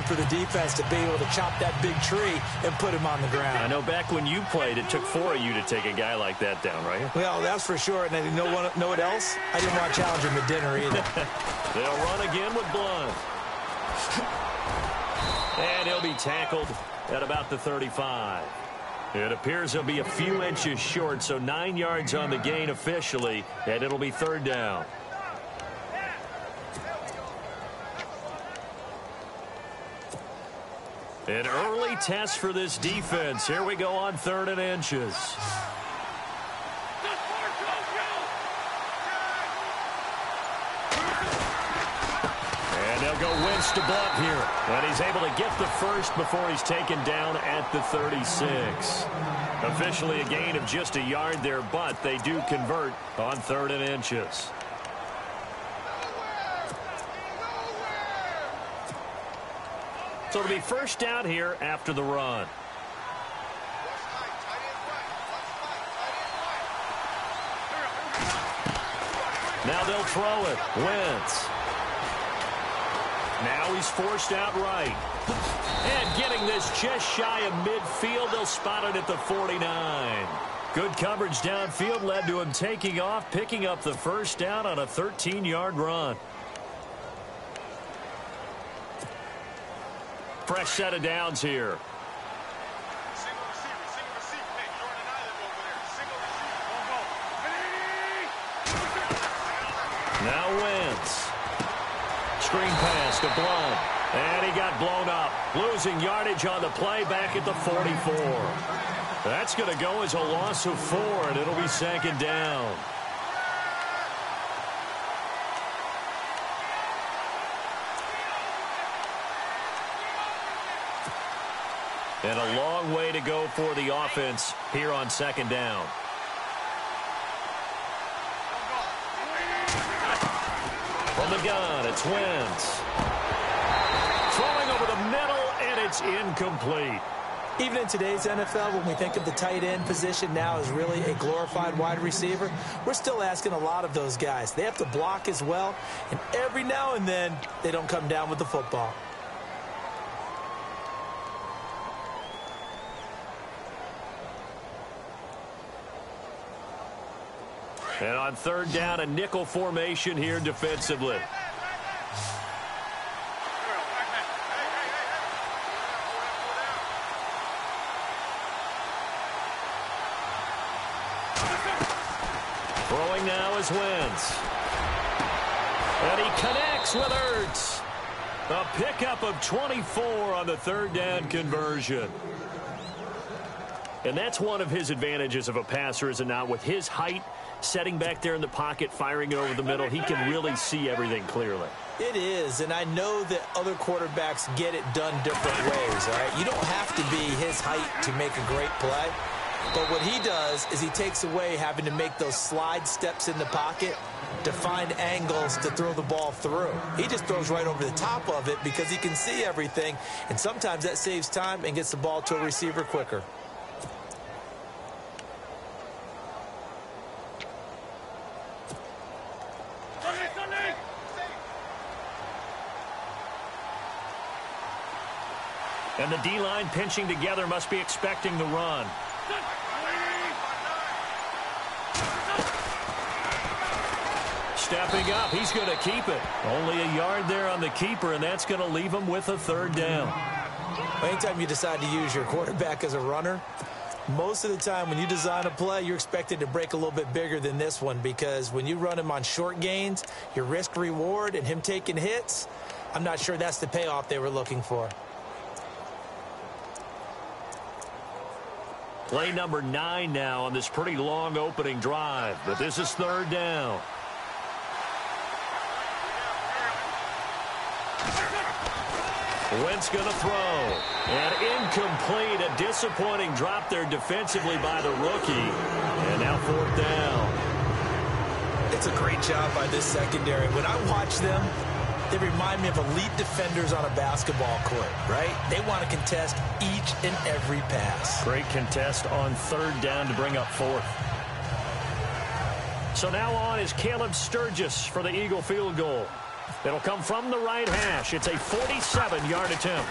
for the defense to be able to chop that big tree and put him on the ground. I know back when you played, it took 4 of you to take a guy like that down, right? Well, that's for sure. And you know what else? I didn't want to challenge him at dinner either. They'll run again with Blunt. And he'll be tackled at about the 35. It appears he'll be a few inches short, so 9 yards on the gain officially, and it'll be third down. An early test for this defense. Here we go on 3rd and inches. And they'll go Wentz to Blunt here. And he's able to get the first before he's taken down at the 36. Officially a gain of just a yard there, but they do convert on 3rd and inches. So it'll be first down here after the run. Now they'll throw it. Wentz. Now he's forced out right. And getting this just shy of midfield, they'll spot it at the 49. Good coverage downfield led to him taking off, picking up the first down on a 13-yard run. Fresh set of downs here. Now Wentz. Screen pass to Blunt. And he got blown up. Losing yardage on the play back at the 44. That's going to go as a loss of 4, and it'll be 2nd down. And a long way to go for the offense here on 2nd down. From the gun, it's Wentz. Throwing over the middle, and it's incomplete. Even in today's NFL, when we think of the tight end position now as really a glorified wide receiver, we're still asking a lot of those guys. They have to block as well, and every now and then, they don't come down with the football. And on 3rd down, a nickel formation here defensively. Throwing now is Wentz. And he connects with Ertz. A pickup of 24 on the 3rd down conversion. And that's one of his advantages of a passer, is it not? With his height, setting back there in the pocket, firing it over the middle, he can really see everything clearly. It is, and I know that other quarterbacks get it done different ways, all right? You don't have to be his height to make a great play, but what he does is he takes away having to make those slide steps in the pocket to find angles to throw the ball through. He just throws right over the top of it because he can see everything, and sometimes that saves time and gets the ball to a receiver quicker. And the D-line pinching together, must be expecting the run. Stepping up, he's going to keep it. Only a yard there on the keeper, and that's going to leave him with a 3rd down. Anytime you decide to use your quarterback as a runner, most of the time when you design a play, you're expected to break a little bit bigger than this one, because when you run him on short gains, your risk-reward and him taking hits, I'm not sure that's the payoff they were looking for. Play number 9 now on this pretty long opening drive, but this is 3rd down. Wentz going to throw. And incomplete. A disappointing drop there defensively by the rookie. And now 4th down. It's a great job by this secondary. When I watch them, they remind me of elite defenders on a basketball court, right? They want to contest each and every pass. Great contest on 3rd down to bring up 4th. So now on is Caleb Sturgis for the Eagle field goal. It'll come from the right hash. It's a 47-yard attempt.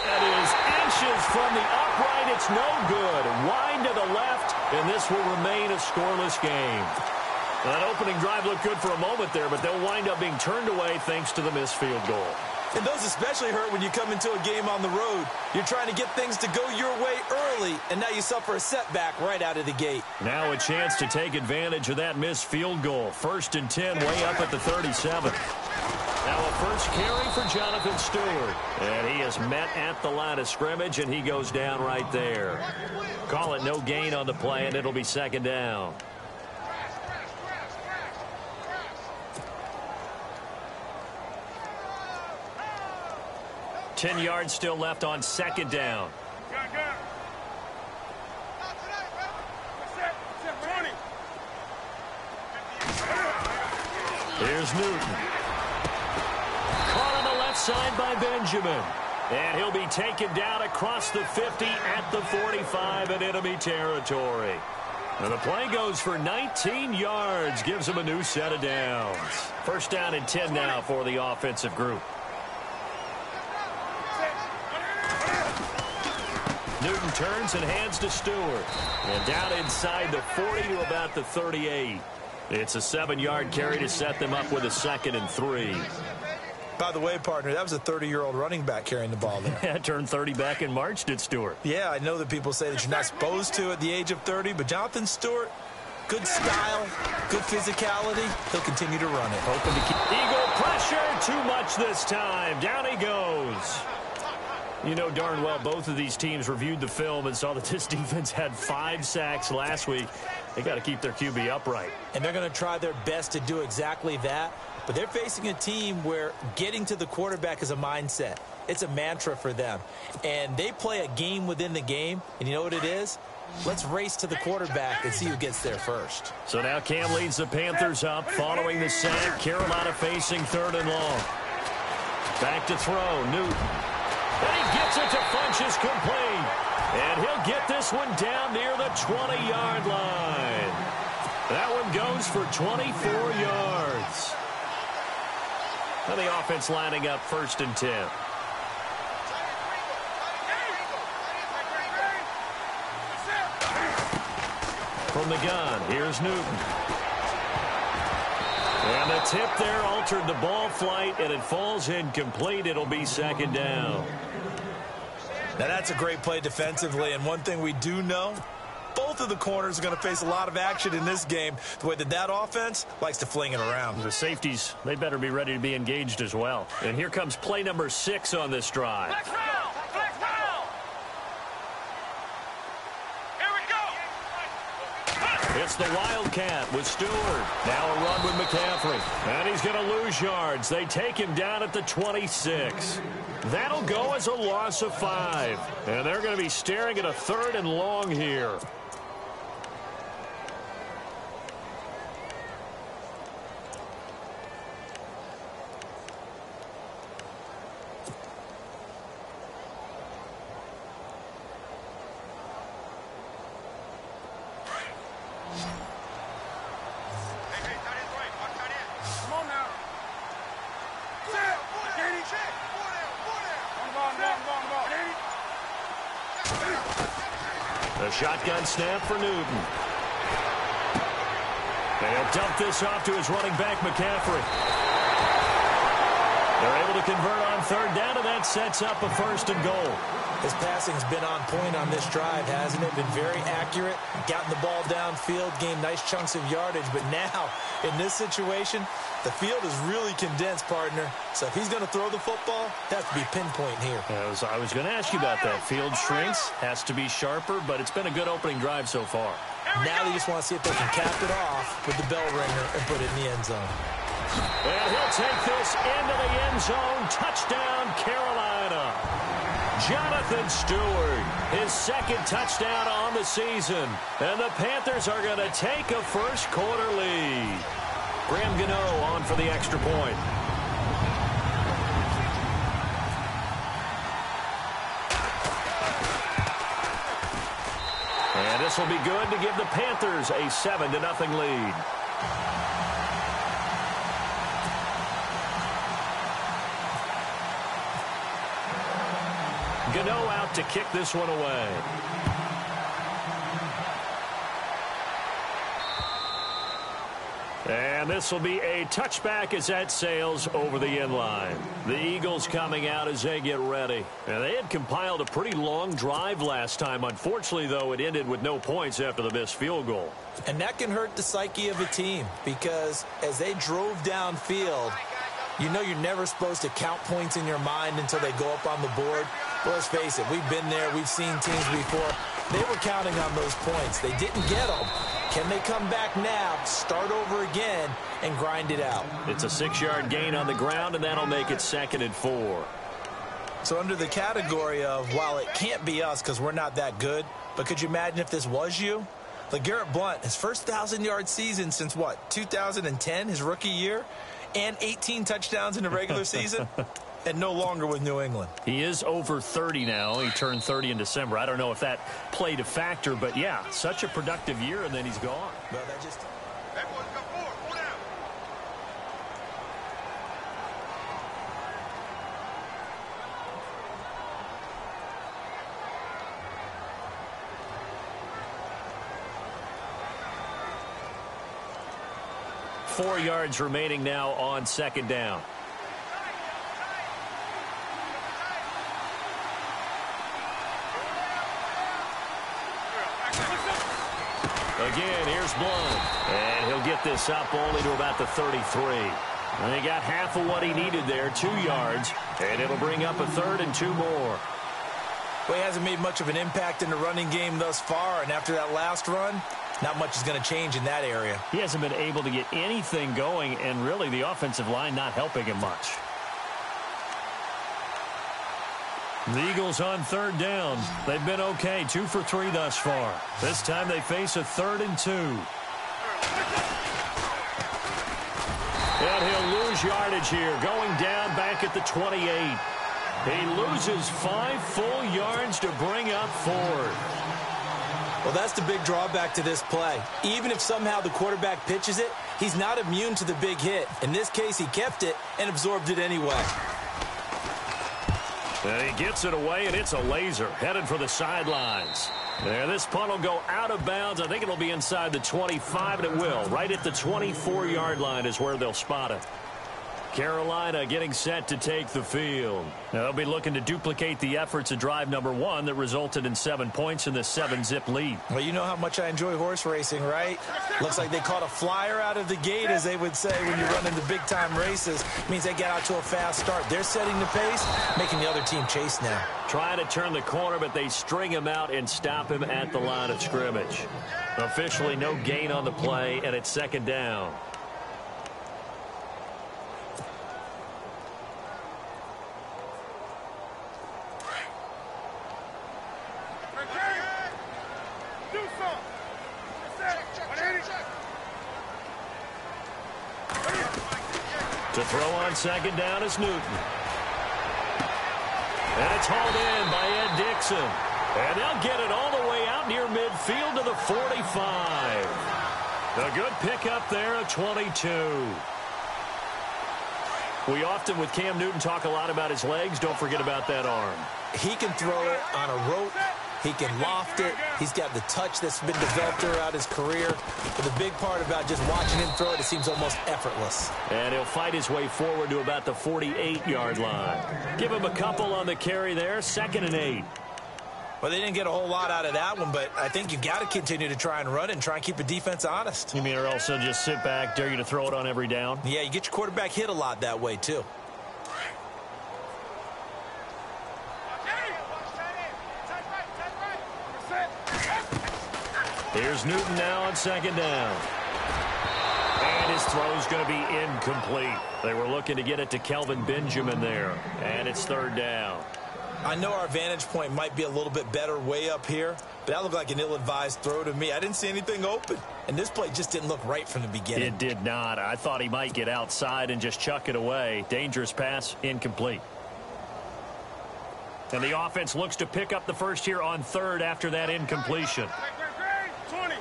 That is inches from the upright. It's no good. Wide to the left, and this will remain a scoreless game. That opening drive looked good for a moment there, but they'll wind up being turned away thanks to the missed field goal. And those especially hurt when you come into a game on the road. You're trying to get things to go your way early, and now you suffer a setback right out of the gate. Now a chance to take advantage of that missed field goal. 1st and 10, way up at the 37. Now a first carry for Jonathan Stewart. And he is met at the line of scrimmage, and he goes down right there. Call it no gain on the play, and it'll be 2nd down. Ten yards still left on 2nd down. Here's Newton. Caught on the left side by Benjamin. And he'll be taken down across the 50 at the 45 in enemy territory. And the play goes for 19 yards. Gives him a new set of downs. 1st down and 10 now for the offensive group. Newton turns and hands to Stewart. And down inside the 40 to about the 38. It's a 7-yard carry to set them up with a 2nd and 3. By the way, partner, that was a 30-year-old running back carrying the ball there. Turned 30 back in March, did Stewart. Yeah, I know that people say that you're not supposed to at the age of 30, but Jonathan Stewart, good style, good physicality. He'll continue to run it. Hoping to keep Eagle pressure. Too much this time. Down he goes. You know darn well both of these teams reviewed the film and saw that this defense had 5 sacks last week. They got to keep their QB upright. And they're going to try their best to do exactly that. But they're facing a team where getting to the quarterback is a mindset. It's a mantra for them. And they play a game within the game. And you know what it is? Let's race to the quarterback and see who gets there first. So now Cam leads the Panthers up following the sack. Carolina facing 3rd and long. Back to throw. Newton. And he gets it to Funchess complete. And he'll get this one down near the 20-yard line. That one goes for 24 yards. And the offense lining up 1st and 10. From the gun, here's Newton. And the tip there altered the ball flight, and it falls incomplete. It'll be 2nd down. Now, that's a great play defensively, and one thing we do know, both of the corners are going to face a lot of action in this game, the way that offense likes to fling it around. The safeties, they better be ready to be engaged as well. And here comes play number 6 on this drive. Flex round! Flex round! Here we go! It's the Wildcat with Stewart. Now a run with McCaffrey. And he's going to lose yards. They take him down at the 26. That'll go as a loss of 5. And they're going to be staring at a 3rd and long here. A shotgun snap for Newton. And he'll dump this off to his running back, McCaffrey. They're able to convert on 3rd down, and that sets up a 1st and goal. His passing's been on point on this drive, hasn't it? Been very accurate, gotten the ball downfield, gained nice chunks of yardage. But now, in this situation, the field is really condensed, partner. So if he's going to throw the football, it has to be pinpoint here. I was going to ask you about that. Field shrinks, has to be sharper, but it's been a good opening drive so far. Now they just want to see if they can cap it off with the bell ringer and put it in the end zone. And he'll take this into the end zone. Touchdown, Carolina. Jonathan Stewart, his 2nd touchdown on the season. And the Panthers are going to take a first-quarter lead. Graham Gano on for the extra point. And this will be good to give the Panthers a 7-0 lead. Gano out to kick this one away. And this will be a touchback as that sails over the end line. The Eagles coming out as they get ready. And they had compiled a pretty long drive last time. Unfortunately, though, it ended with no points after the missed field goal. And that can hurt the psyche of a team because as they drove downfield, you know you're never supposed to count points in your mind until they go up on the board. But let's face it, we've been there. We've seen teams before. They were counting on those points. They didn't get them. Can they come back now, start over again, and grind it out? It's a 6-yard gain on the ground, and that'll make it 2nd and 4. So under the category of, while it can't be us because we're not that good, but could you imagine if this was you? LeGarrette Blount, his first 1,000-yard season since, what, 2010, his rookie year, and 18 touchdowns in the regular season? And no longer with New England. He is over 30 now. He turned 30 in December. I don't know if that played a factor, but yeah, such a productive year, and then he's gone. Well, that just... Everyone come forward. Pull down. Four yards remaining now on 2nd down. Again, here's Blount. And he'll get this up only to about the 33. And he got half of what he needed there, 2 yards. And it'll bring up a 3rd and 2 more. Well, he hasn't made much of an impact in the running game thus far. And after that last run, not much is going to change in that area. He hasn't been able to get anything going, and really the offensive line not helping him much. The Eagles on 3rd down. They've been okay, 2 for 3 thus far. This time they face a 3rd and 2. And he'll lose yardage here, going down back at the 28. He loses 5 full yards to bring up 4th. Well, that's the big drawback to this play. Even if somehow the quarterback pitches it, he's not immune to the big hit. In this case, he kept it and absorbed it anyway. And he gets it away, and it's a laser headed for the sidelines. There, this punt will go out of bounds. I think it'll be inside the 25, and it will. Right at the 24-yard line is where they'll spot it. Carolina getting set to take the field. Now, they'll be looking to duplicate the efforts of drive number 1 that resulted in 7 points in the 7-zip lead. Well, you know how much I enjoy horse racing, right? Looks like they caught a flyer out of the gate, as they would say when you run into big-time races. Means they get out to a fast start. They're setting the pace, making the other team chase now. Trying to turn the corner, but they string him out and stop him at the line of scrimmage. Officially no gain on the play, and it's 2nd down. To throw on 2nd down is Newton. And it's hauled in by Ed Dixon. And they'll get it all the way out near midfield to the 45. A good pickup there at 22. We often, with Cam Newton, talk a lot about his legs. Don't forget about that arm. He can throw it on a rope. He can loft it. He's got the touch that's been developed throughout his career. But the big part about just watching him throw it, it seems almost effortless. And he'll fight his way forward to about the 48-yard line. Give him a couple on the carry there, 2nd and 8. Well, they didn't get a whole lot out of that one, but I think you've got to continue to try and run and try and keep the defense honest. You mean or else they'll just sit back, dare you to throw it on every down? Yeah, you get your quarterback hit a lot that way, too. Here's Newton now on 2nd down. And his throw's going to be incomplete. They were looking to get it to Kelvin Benjamin there. And it's 3rd down. I know our vantage point might be a little bit better way up here, but that looked like an ill-advised throw to me. I didn't see anything open. And this play just didn't look right from the beginning. It did not. I thought he might get outside and just chuck it away. Dangerous pass, incomplete. And the offense looks to pick up the first here on 3rd after that incompletion. 20.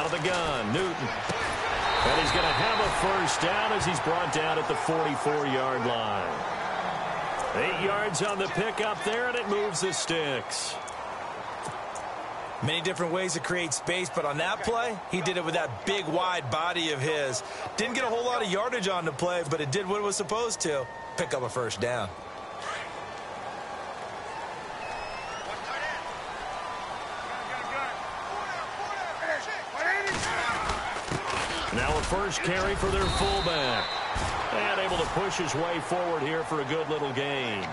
Out of the gun, Newton. And he's going to have a first down as he's brought down at the 44-yard line. 8 yards on the pickup there, and it moves the sticks. Many different ways to create space, but on that play, he did it with that big, wide body of his. Didn't get a whole lot of yardage on the play, but it did what it was supposed to. Pick up a first down. Now a first carry for their fullback. And able to push his way forward here for a good little gain.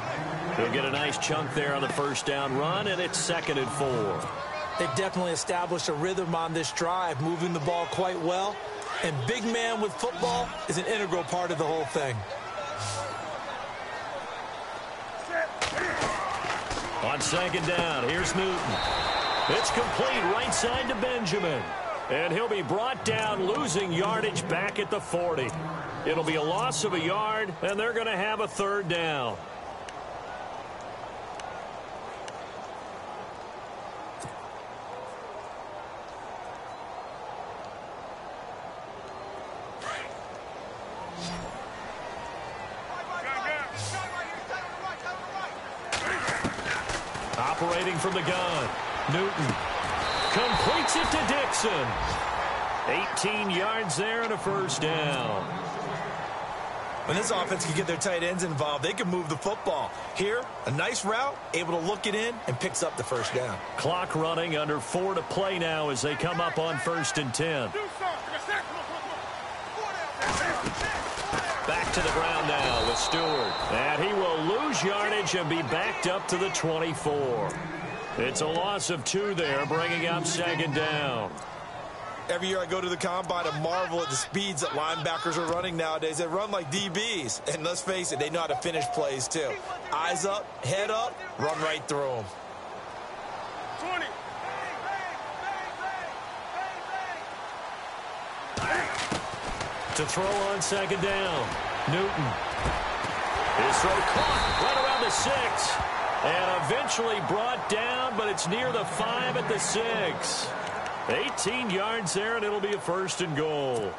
He'll get a nice chunk there on the first down run, and it's 2nd and 4. They've definitely established a rhythm on this drive, moving the ball quite well. And big man with football is an integral part of the whole thing. On 2nd down, here's Newton. It's complete right side to Benjamin. And he'll be brought down, losing yardage back at the 40. It'll be a loss of a yard, and they're going to have a 3rd down. Operating from the gun, Newton completes it to Dixon. 18 yards there and a first down. When this offense can get their tight ends involved, they can move the football. Here, a nice route, able to look it in, and picks up the first down. Clock running, under 4 to play now as they come up on 1st and 10. Back to the ground now with Stewart. And he will lose yardage and be backed up to the 24. It's a loss of 2 there, bringing up 2nd down. Every year I go to the combine and marvel at the speeds that linebackers are running nowadays. They run like DBs. And let's face it, they know how to finish plays too. Eyes up, head up, run right through them. 20. To throw on 2nd down, Newton. His throw caught right around the 6. And eventually brought down, but it's near the 5 at the 6. 18 yards there, and it'll be a 1st and goal.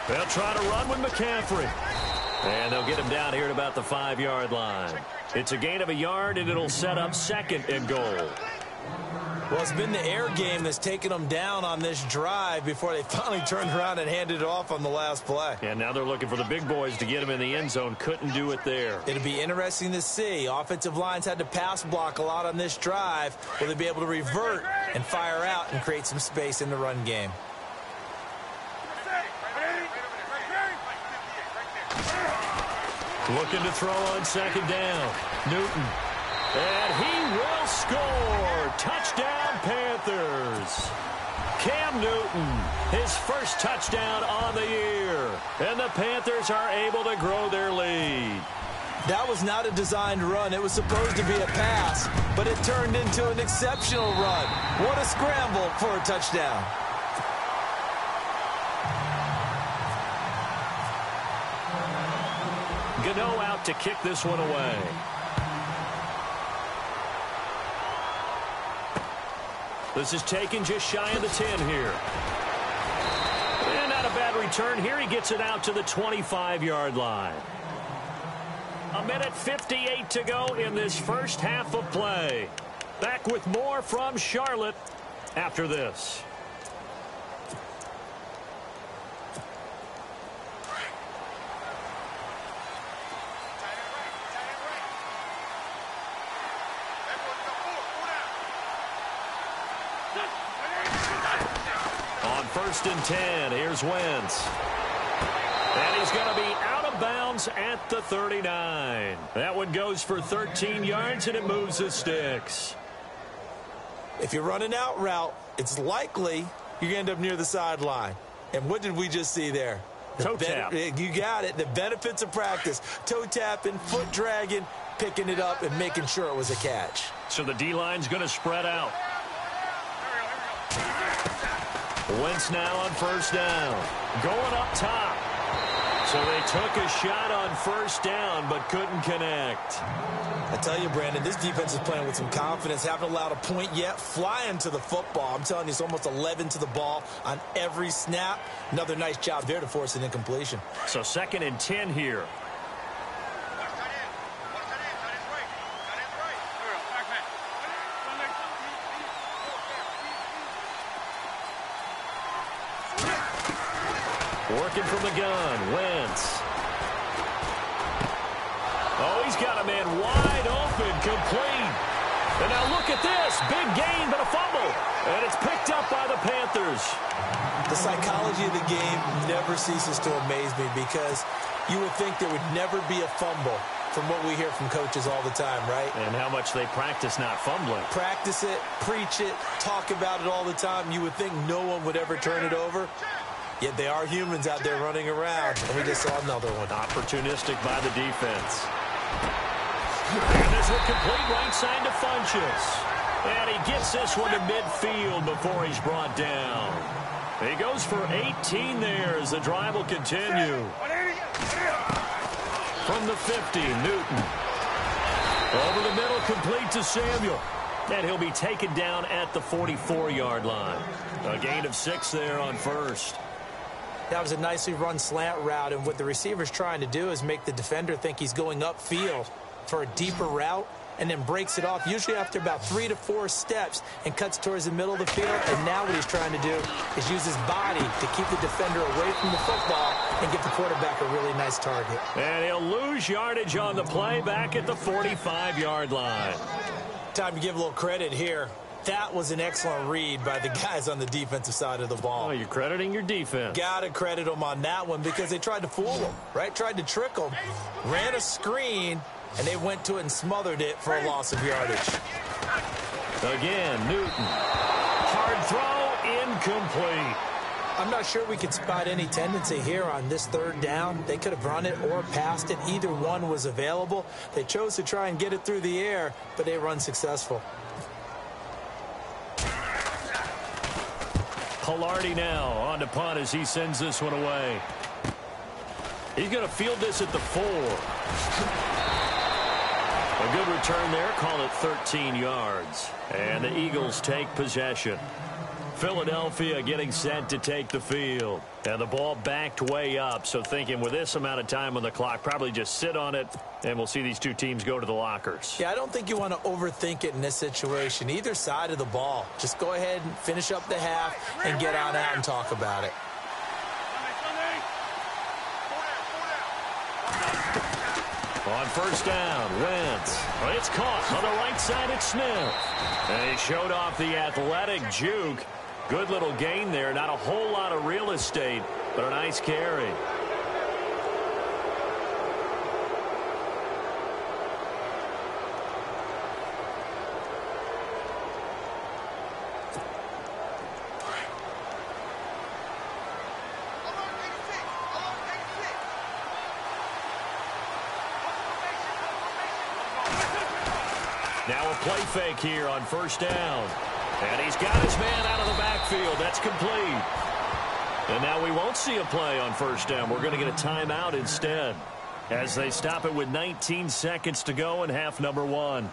They'll try to run with McCaffrey. And they'll get him down here at about the 5-yard line. It's a gain of a yard, and it'll set up 2nd and goal. Well, it's been the air game that's taken them down on this drive before they finally turned around and handed it off on the last play. And now they're looking for the big boys to get him in the end zone. Couldn't do it there. It'll be interesting to see. Offensive lines had to pass block a lot on this drive. Will they be able to revert and fire out and create some space in the run game? Looking to throw on 2nd down. Newton. And he will score. Touchdown, Panthers. Cam Newton, his first touchdown on the year. And the Panthers are able to grow their lead. That was not a designed run. It was supposed to be a pass, but it turned into an exceptional run. What a scramble for a touchdown. Gano out to kick this one away. This is taken just shy of the 10 here. And not a bad return here. He gets it out to the 25-yard line. 1:58 to go in this first half of play. Back with more from Charlotte after this. On 1st and 10, here's Wentz. And he's going to be out of bounds at the 39. That one goes for 13 yards, and it moves the sticks. If you're running out route, it's likely you're going to end up near the sideline. And what did we just see there? Toe tap. You got it. The benefits of practice. Toe tapping, foot dragging, picking it up and making sure it was a catch. So the D-line's going to spread out. Wentz now on first down. Going up top. So they took a shot on first down but couldn't connect. I tell you, Brandon, this defense is playing with some confidence. Haven't allowed a point yet. Flying to the football. I'm telling you, it's almost 11 to the ball on every snap. Another nice job there to force an incompletion. So 2nd and 10 here. Working from the gun, Wentz. Oh, he's got a man wide open, complete. And now look at this. Big gain, but a fumble. And it's picked up by the Panthers. The psychology of the game never ceases to amaze me because you would think there would never be a fumble from what we hear from coaches all the time, right? And how much they practice not fumbling. Practice it, preach it, talk about it all the time. You would think no one would ever turn it over. Yet they are humans out there running around, and we just saw another one. Opportunistic by the defense. And this one complete right side to Funchess. And he gets this one to midfield before he's brought down. He goes for 18 there as the drive will continue. From the 50, Newton. Over the middle, complete to Samuel. And he'll be taken down at the 44-yard line. A gain of 6 there on first. That was a nicely run slant route, and what the receiver's trying to do is make the defender think he's going upfield for a deeper route and then breaks it off, usually after about 3 to 4 steps, and cuts towards the middle of the field. And now what he's trying to do is use his body to keep the defender away from the football and give the quarterback a really nice target. And he'll lose yardage on the play back at the 45-yard line. Time to give a little credit here. That was an excellent read by the guys on the defensive side of the ball. Oh, you're crediting your defense. Got to credit them on that one because they tried to fool them, right? Tried to trick them. Ran a screen, and they went to it and smothered it for a loss of yardage. Again, Newton. Hard throw, incomplete. I'm not sure we could spot any tendency here on this 3rd down. They could have run it or passed it. Either one was available. They chose to try and get it through the air, but they run successful. Pilardi now on to punt as he sends this one away. He's going to field this at the 4. A good return there. Call it 13 yards. And the Eagles take possession. Philadelphia getting set to take the field. And the ball backed way up. So thinking with this amount of time on the clock, probably just sit on it, and we'll see these two teams go to the lockers. Yeah, I don't think you want to overthink it in this situation. Either side of the ball. Just go ahead and finish up the half and get on out and talk about it. On first down, Wentz. Well, it's caught on the right side at Smith. And he showed off the athletic juke. Good little gain there. Not a whole lot of real estate, but a nice carry. Now a play fake here on first down. And he's got his man out of the backfield. That's complete. And now we won't see a play on first down. We're going to get a timeout instead as they stop it with 19 seconds to go in half number 1.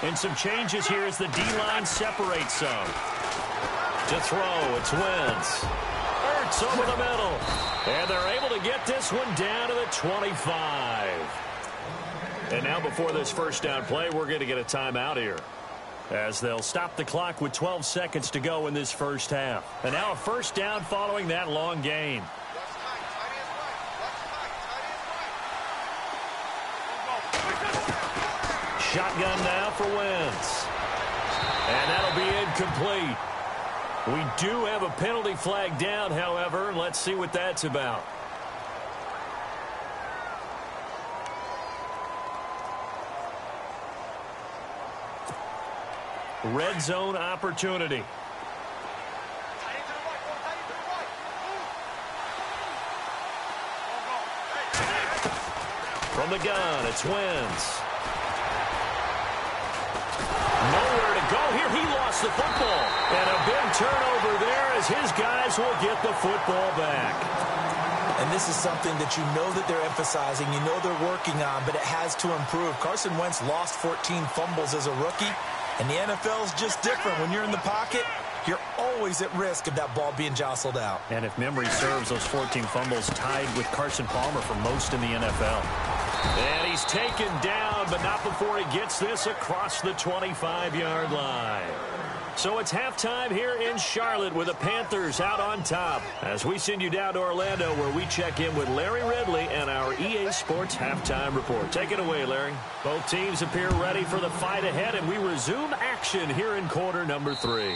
And some changes here as the D-line separates some. To throw, it's Wentz. Hurts over the middle. And they're able to get this one down to the 25. And now before this first down play, we're going to get a timeout here, as they'll stop the clock with 12 seconds to go in this first half. And now a first down following that long gain. Shotgun now for Wentz. And that'll be incomplete. We do have a penalty flag down, however. Let's see what that's about. Red zone opportunity. From the gun, it's Wentz. Nowhere to go here. He lost the football. And a big turnover there as his guys will get the football back. And this is something that you know that they're emphasizing, you know they're working on, but it has to improve. Carson Wentz lost 14 fumbles as a rookie, and the NFL is just different. When you're in the pocket, you're always at risk of that ball being jostled out. And if memory serves, those 14 fumbles tied with Carson Palmer for most in the NFL. And he's taken down, but not before he gets this across the 25-yard line. So it's halftime here in Charlotte with the Panthers out on top. As we send you down to Orlando where we check in with Larry Ridley and our EA Sports Halftime Report. Take it away, Larry. Both teams appear ready for the fight ahead, and we resume action here in quarter number 3.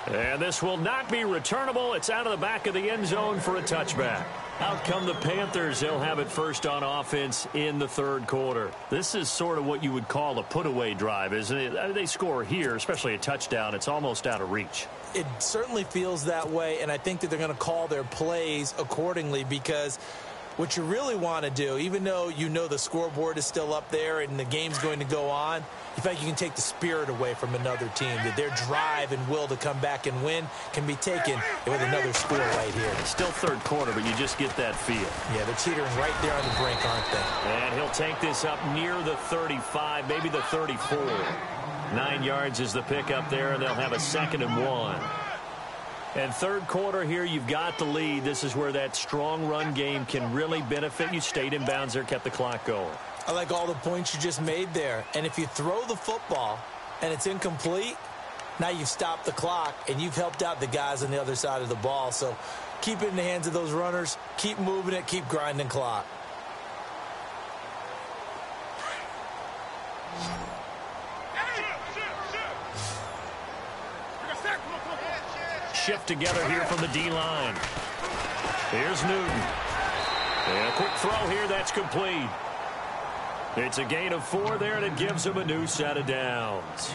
And this will not be returnable. It's out of the back of the end zone for a touchback. Out come the Panthers. They'll have it first on offense in the third quarter. This is sort of what you would call a put-away drive, isn't it? They score here, especially a touchdown. It's almost out of reach. It certainly feels that way, and I think that they're going to call their plays accordingly because what you really want to do, even though you know the scoreboard is still up there and the game's going to go on, in fact, you can take the spirit away from another team. That their drive and will to come back and win can be taken with another score right here. It's still third quarter, but you just get that feel. Yeah, they're teetering right there on the brink, aren't they? And he'll take this up near the 35, maybe the 34. 9 yards is the pickup there, and they'll have a 2nd and 1. And third quarter here, you've got the lead. This is where that strong run game can really benefit you. Stayed in bounds there, kept the clock going. I like all the points you just made there. And if you throw the football and it's incomplete, now you've stopped the clock and you've helped out the guys on the other side of the ball. So keep it in the hands of those runners. Keep moving it. Keep grinding clock. Shift together here from the D-line. Here's Newton. And a quick throw here. That's complete. It's a gain of 4 there, and it gives him a new set of downs.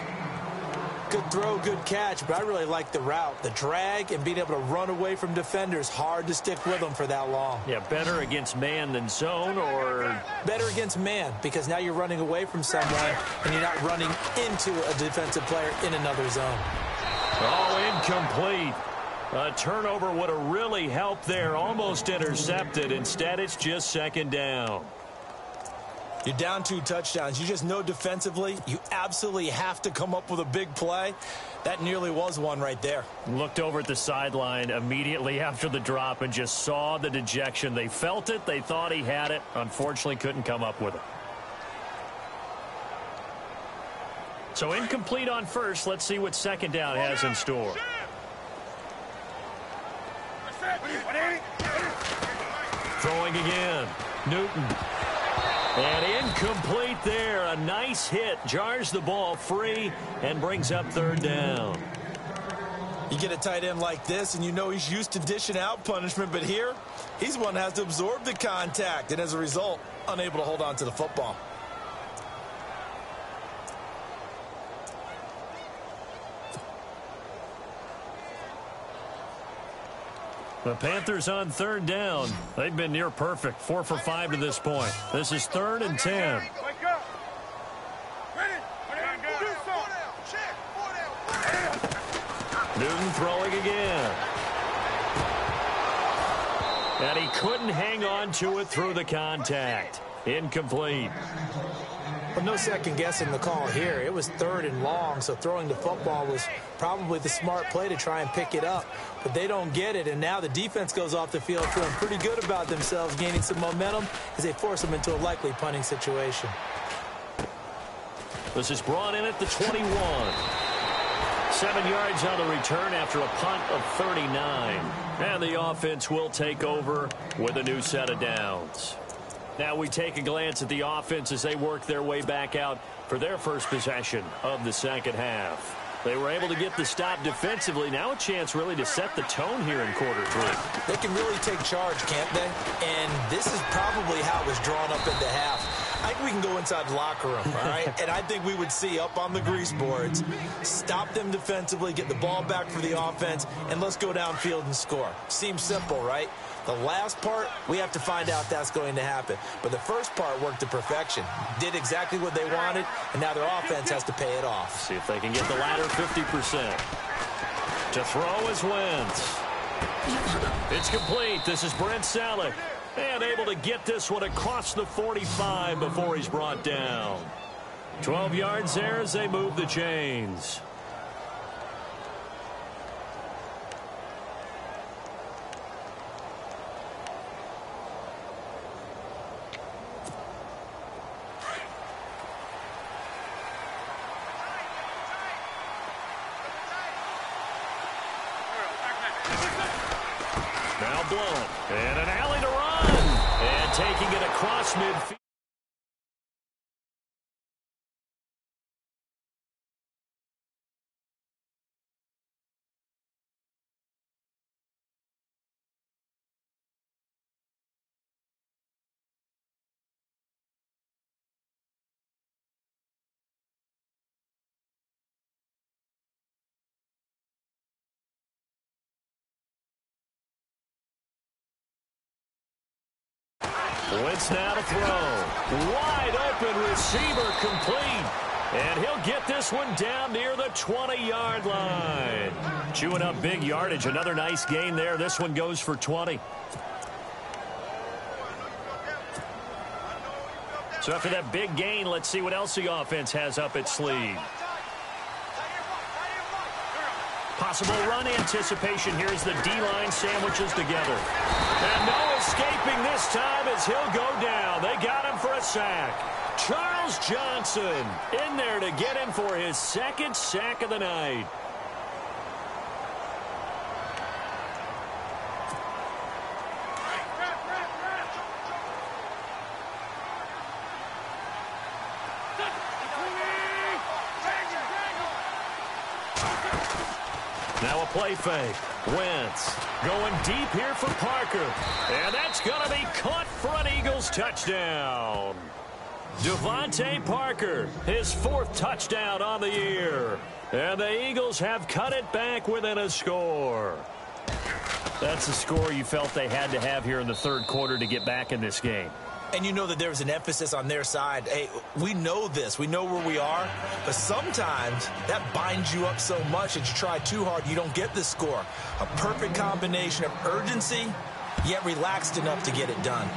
Good throw, good catch, but I really like the route. The drag and being able to run away from defenders, hard to stick with them for that long. Yeah, better against man than zone, or? Better against man, because now you're running away from someone, and you're not running into a defensive player in another zone. Oh, incomplete. A turnover would have really helped there. Almost intercepted. Instead, it's just 2nd down. You're down 2 touchdowns. You just know defensively you absolutely have to come up with a big play. That nearly was one right there. Looked over at the sideline immediately after the drop and just saw the dejection. They felt it. They thought he had it. Unfortunately, couldn't come up with it. So incomplete on first. Let's see what 2nd down has in store. Throwing again. Newton. And incomplete there. A nice hit. Jars the ball free and brings up 3rd down. You get a tight end like this, and you know he's used to dishing out punishment, but here, he's one that has to absorb the contact, and as a result, unable to hold on to the football. The Panthers on 3rd down. They've been near perfect. 4 for 5 to this point. This is 3rd and 10. Newton throwing again. And he couldn't hang on to it through the contact. Incomplete. Well, no second guessing the call here. It was 3rd and long, so throwing the football was probably the smart play to try and pick it up. But they don't get it, and now the defense goes off the field feeling pretty good about themselves, gaining some momentum as they force them into a likely punting situation. This is brought in at the 21. 7 yards on the return after a punt of 39. And the offense will take over with a new set of downs. Now we take a glance at the offense as they work their way back out for their first possession of the second half. They were able to get the stop defensively. Now a chance really to set the tone here in quarter 3. They can really take charge, can't they? And this is probably how it was drawn up in the half. I think we can go inside the locker room, all right? And I think we would see up on the grease boards, stop them defensively, get the ball back for the offense, and let's go downfield and score. Seems simple, right? The last part, we have to find out that's going to happen. But the first part worked to perfection. Did exactly what they wanted, and now their offense has to pay it off. See if they can get the latter 50%. To throw is Wentz. It's complete. This is Brent Selleck. And able to get this one across the 45 before he's brought down. 12 yards there as they move the chains. Now Blunt. And an alley to run. And taking it across midfield. Wentz now to throw. Wide open receiver complete. And he'll get this one down near the 20-yard line. Chewing up big yardage. Another nice gain there. This one goes for 20. So after that big gain, let's see what else the offense has up its sleeve. Possible run anticipation. Here's the D-line sandwiches together. And no escaping this time as he'll go down. They got him for a sack. Charles Johnson in there to get him for his second sack of the night. Now a play fake. Wentz going deep here for Parker. And that's going to be caught for an Eagles touchdown. Devontae Parker, his fourth touchdown on the year. And the Eagles have cut it back within a score. That's the score you felt they had to have here in the third quarter to get back in this game. And you know that there's an emphasis on their side. Hey, we know this. We know where we are. But sometimes that binds you up so much that you try too hard, you don't get the score. A perfect combination of urgency, yet relaxed enough to get it done.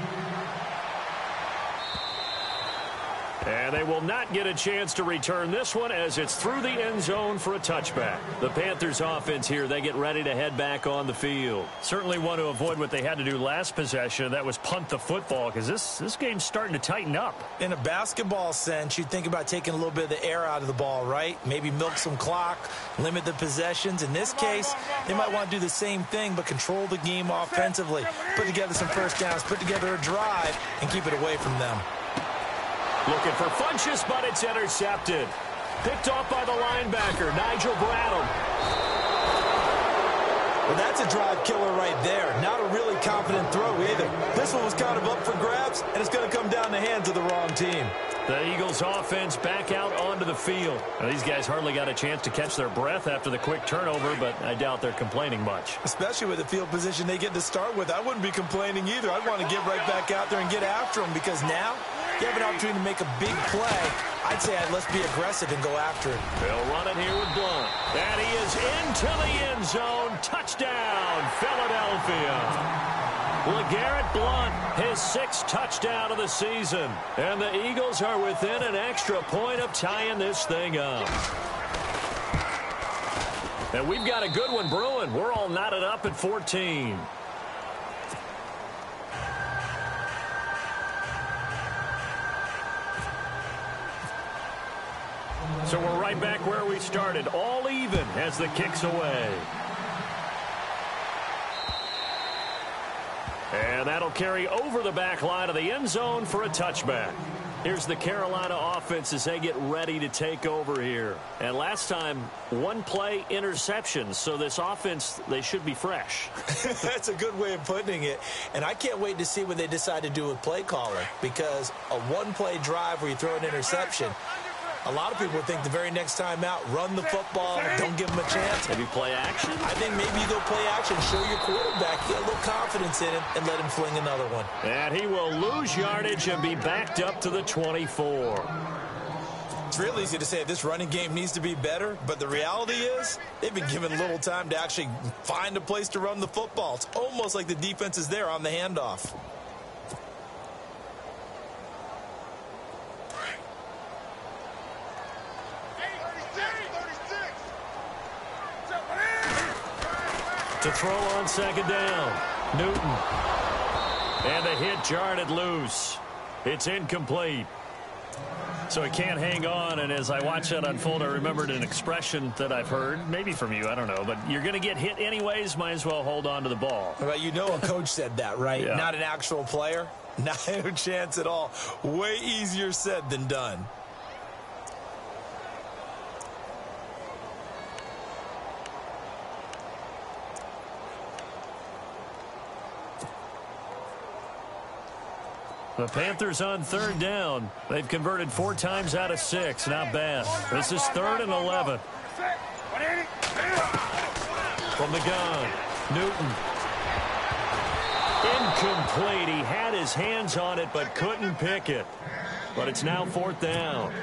And they will not get a chance to return this one as it's through the end zone for a touchback. The Panthers offense here, they get ready to head back on the field. Certainly want to avoid what they had to do last possession. That was punt the football because this game's starting to tighten up. In a basketball sense, you think about taking a little bit of the air out of the ball, right? Maybe milk some clock, limit the possessions. In this case, they might want to do the same thing but control the game offensively. Put together some first downs, put together a drive, and keep it away from them. Looking for Funchess, but it's intercepted. Picked off by the linebacker, Nigel Bradham. Well, that's a drive killer right there. Not a really confident throw either. This one was kind of up for grabs, and it's going to come down the hands of the wrong team. The Eagles offense back out onto the field. Now, these guys hardly got a chance to catch their breath after the quick turnover, but I doubt they're complaining much. Especially with the field position they get to start with. I wouldn't be complaining either. I'd want to get right back out there and get after them because now you have an opportunity to make a big play. I'd say let's be aggressive and go after it. They'll run it here with Blunt. And he is into the end zone. Touchdown, Philadelphia. LeGarrette Blunt, his sixth touchdown of the season. And the Eagles are within an extra point of tying this thing up. And we've got a good one brewing. We're all knotted up at 14. So we're right back where we started, all even as the kick's away. And that'll carry over the back line of the end zone for a touchback. Here's the Carolina offense as they get ready to take over here. And last time, one play interception. So this offense, they should be fresh. That's a good way of putting it. And I can't wait to see what they decide to do with play calling, because a one-play drive where you throw an interception, a lot of people think the very next time out, run the football, don't give them a chance. Maybe play action? I think maybe you go play action, show your quarterback, get a little confidence in him, and let him fling another one. And he will lose yardage and be backed up to the 24. It's real easy to say this running game needs to be better, but the reality is they've been given little time to actually find a place to run the football. It's almost like the defense is there on the handoff. To throw on second down, Newton. And the hit jarred it loose. It's incomplete. So he can't hang on, and as I watch that unfold, I remembered an expression that I've heard, maybe from you, I don't know, but you're going to get hit anyways, might as well hold on to the ball. Well, you know a coach said that, right? Yeah. Not an actual player. Not a chance at all. Way easier said than done. The Panthers on third down. They've converted 4 times out of 6. Not bad. This is 3rd and 11. From the gun, Newton. Incomplete. He had his hands on it but couldn't pick it. But it's now 4th down.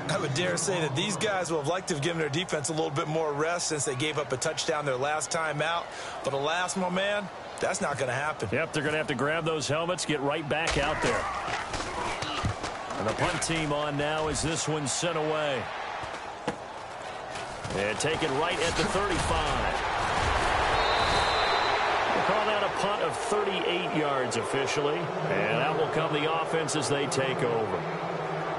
I would dare say that these guys will have liked to have given their defense a little bit more rest since they gave up a touchdown their last time out. But alas, my man, that's not going to happen. Yep, they're going to have to grab those helmets, get right back out there. And the punt team on now as this one's sent away. And take it right at the 35. We'll call that a punt of 38 yards officially. And out will come the offense as they take over.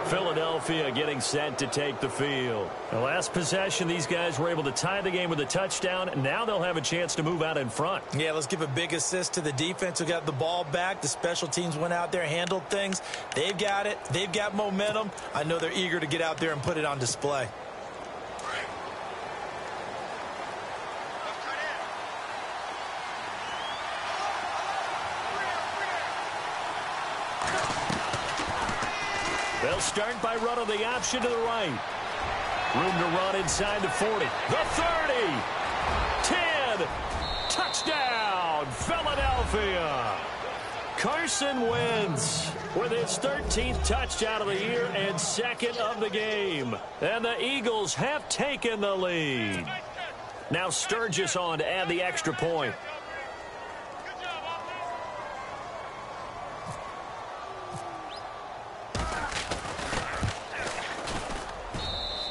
Philadelphia getting set to take the field. The last possession, these guys were able to tie the game with a touchdown. Now they'll have a chance to move out in front. Yeah, let's give a big assist to the defense who got the ball back. The special teams went out there, handled things. They've got it. They've got momentum. I know they're eager to get out there and put it on display. They'll start by running the option to the right. Room to run inside the 40. The 30. 10. Touchdown, Philadelphia. Carson Wentz with his 13th touchdown of the year and 2nd of the game. And the Eagles have taken the lead. Now Sturgis on to add the extra point.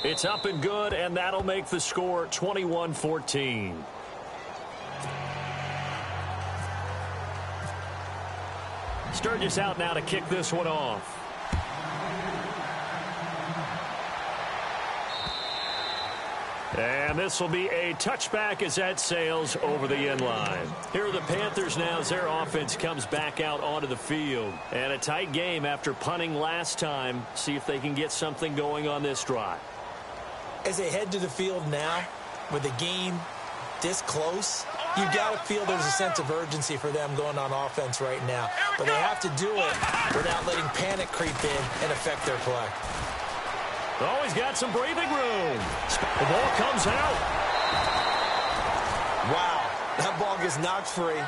It's up and good, and that'll make the score 21-14. Sturgis out now to kick this one off. And this will be a touchback as that sails over the end line. Here are the Panthers now as their offense comes back out onto the field. And a tight game after punting last time. See if they can get something going on this drive. As they head to the field now, with the game this close, you've got to feel there's a sense of urgency for them going on offense right now. But they have to do it without letting panic creep in and affect their play. Oh, he's got some breathing room. The ball comes out. Wow, that ball gets knocked free,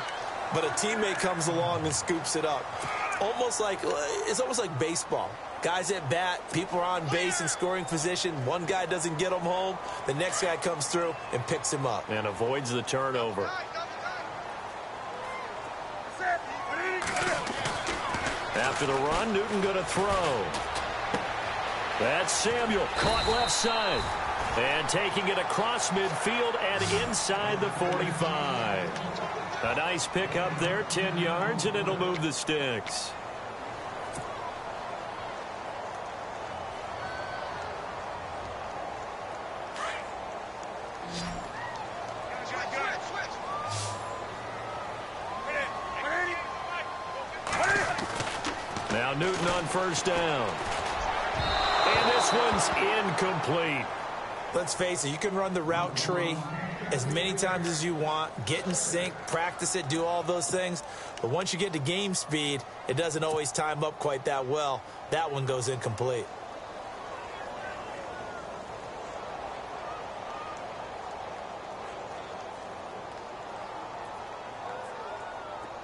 but a teammate comes along and scoops it up. It's almost like baseball. Guys at bat, people are on base in scoring position. One guy doesn't get him home. The next guy comes through and picks him up. And avoids the turnover. After the run, Newton going to throw. That's Samuel, caught left side. And taking it across midfield and inside the 45. A nice pickup there, 10 yards, and it'll move the sticks. Now Now Newton on first down. And this one's incomplete. Let's face it, you can run the route tree as many times as you want, get in sync, practice it, do all those things. But once you get to game speed, it doesn't always time up quite that well. That one goes incomplete.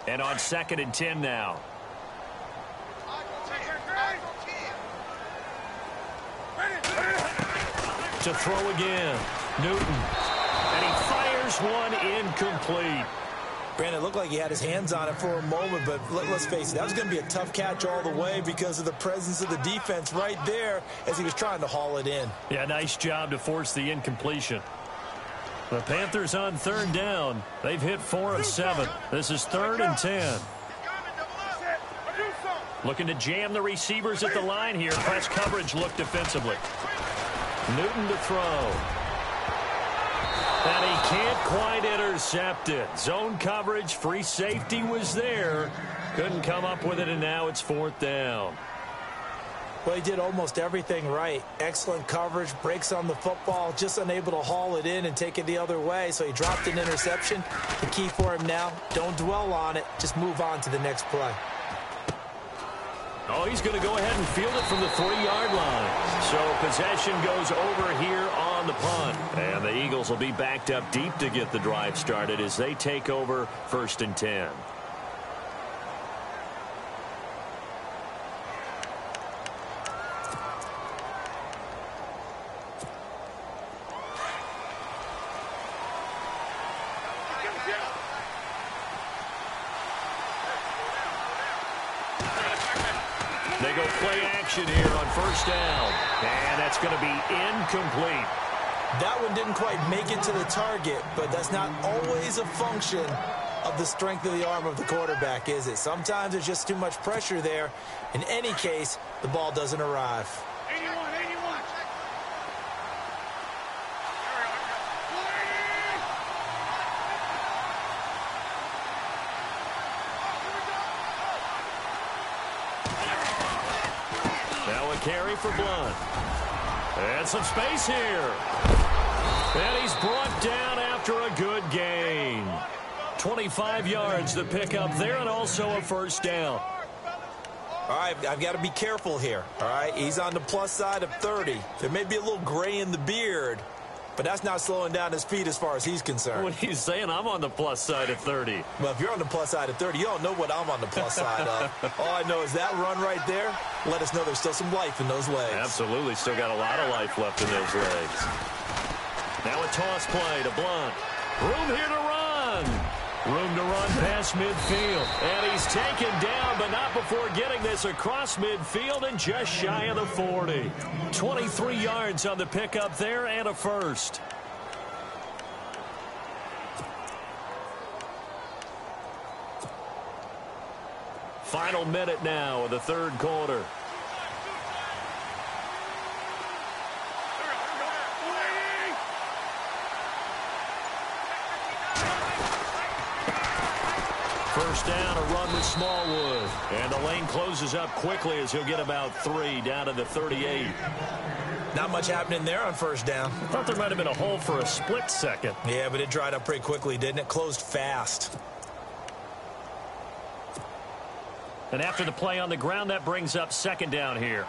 And on 2nd and 10 now. To throw again. Newton. And he fires one incomplete. Brandon, it looked like he had his hands on it for a moment, but let's face it, that was going to be a tough catch all the way because of the presence of the defense right there as he was trying to haul it in. Yeah, nice job to force the incompletion. The Panthers on 3rd down. They've hit 4 of 7. This is 3rd and 10. Looking to jam the receivers at the line here. Press coverage look defensively. Newton to throw. And he can't quite intercept it. Zone coverage, free safety was there. Couldn't come up with it, and now it's 4th down. Well, he did almost everything right. Excellent coverage, breaks on the football, just unable to haul it in and take it the other way. So he dropped an interception. The key for him now, don't dwell on it. Just move on to the next play. Oh, he's going to go ahead and field it from the 3-yard line. So possession goes over here on the punt. And the Eagles will be backed up deep to get the drive started as they take over 1st and 10. They go play action here on 1st down. And that's going to be incomplete. That one didn't quite make it to the target, but that's not always a function of the strength of the arm of the quarterback, is it? Sometimes there's just too much pressure there. In any case, the ball doesn't arrive. 81. Now a carry for Blunt. And some space here. And he's brought down after a good gain. 25 yards to pick up there, and also a 1st down. All right, I've got to be careful here. All right, he's on the plus side of 30. There may be a little gray in the beard, but that's not slowing down his speed as far as he's concerned. What he's saying, I'm on the plus side of 30. Well, if you're on the plus side of 30, you don't know what I'm on the plus side of. All I know is that run right there let us know there's still some life in those legs. Absolutely, still got a lot of life left in those legs. Now a toss play to Blunt. Room here to run. Room to run past midfield. And he's taken down, but not before getting this across midfield and just shy of the 40. 23 yards on the pickup there and a 1st. Final minute now of the 3rd quarter. First down, a run with Smallwood. And the lane closes up quickly as he'll get about 3 down to the 38. Not much happening there on 1st down. I thought there might have been a hole for a split second. Yeah, but it dried up pretty quickly, didn't it? Closed fast. And after the play on the ground, that brings up 2nd down here.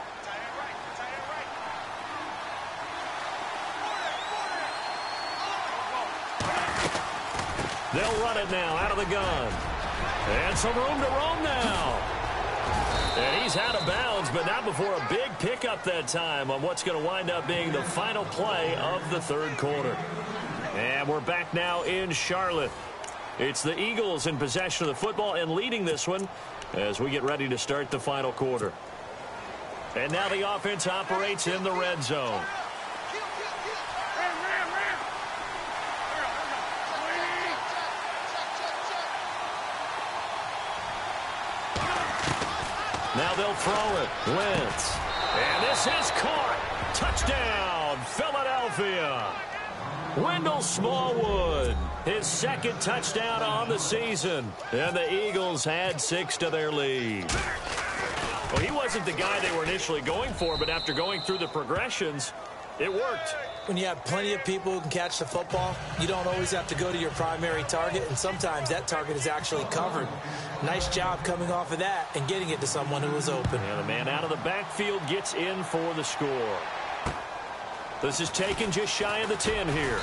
They'll run it now out of the gun. And some room to roam now. And he's out of bounds, but not before a big pickup that time on what's going to wind up being the final play of the 3rd quarter. And we're back now in Charlotte. It's the Eagles in possession of the football and leading this one as we get ready to start the final quarter. And now the offense operates in the red zone. Now they'll throw it. Wentz. And this is caught. Touchdown, Philadelphia. Wendell Smallwood, his 2nd touchdown on the season. And the Eagles add 6 to their lead. Well, he wasn't the guy they were initially going for, but after going through the progressions, it worked. When you have plenty of people who can catch the football, you don't always have to go to your primary target, and sometimes that target is actually covered. Nice job coming off of that and getting it to someone who was open. And the man out of the backfield gets in for the score. This is taken just shy of the 10 here.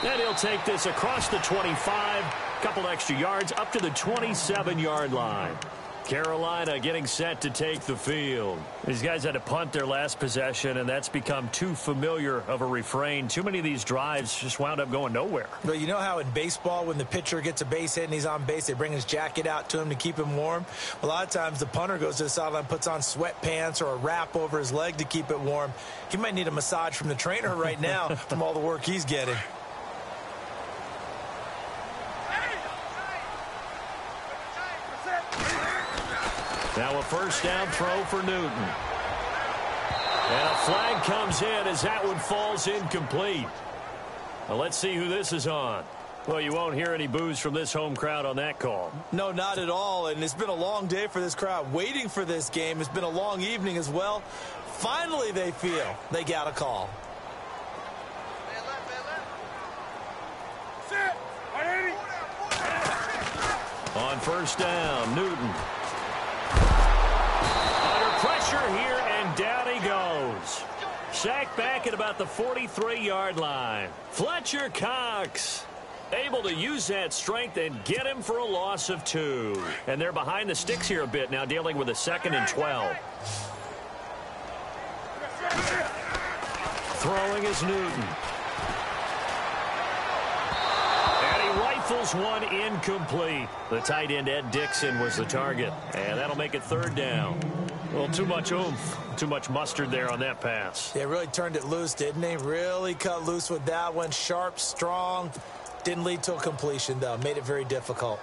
And he'll take this across the 25, couple extra yards up to the 27-yard line. Carolina getting set to take the field. These guys had to punt their last possession, and that's become too familiar of a refrain. Too many of these drives just wound up going nowhere. But you know how in baseball, when the pitcher gets a base hit and he's on base, they bring his jacket out to him to keep him warm? A lot of times the punter goes to the sideline, puts on sweatpants or a wrap over his leg to keep it warm. He might need a massage from the trainer right now from all the work he's getting. Now a first down throw for Newton. And a flag comes in as that one falls incomplete. Well, let's see who this is on. Well, you won't hear any boos from this home crowd on that call. No, not at all. And it's been a long day for this crowd waiting for this game. It's been a long evening as well. Finally, they feel they got a call. On first down, Newton. Under pressure here, and down he goes. Sacked back at about the 43-yard line. Fletcher Cox able to use that strength and get him for a loss of 2. And they're behind the sticks here a bit now, dealing with a 2nd and 12. Throwing is Newton. Rifles one incomplete. The tight end, Ed Dixon, was the target. And that'll make it 3rd down. Well, too much oomph, too much mustard there on that pass. They really turned it loose, didn't they? Really cut loose with that one. Sharp, strong. Didn't lead to a completion, though. Made it very difficult.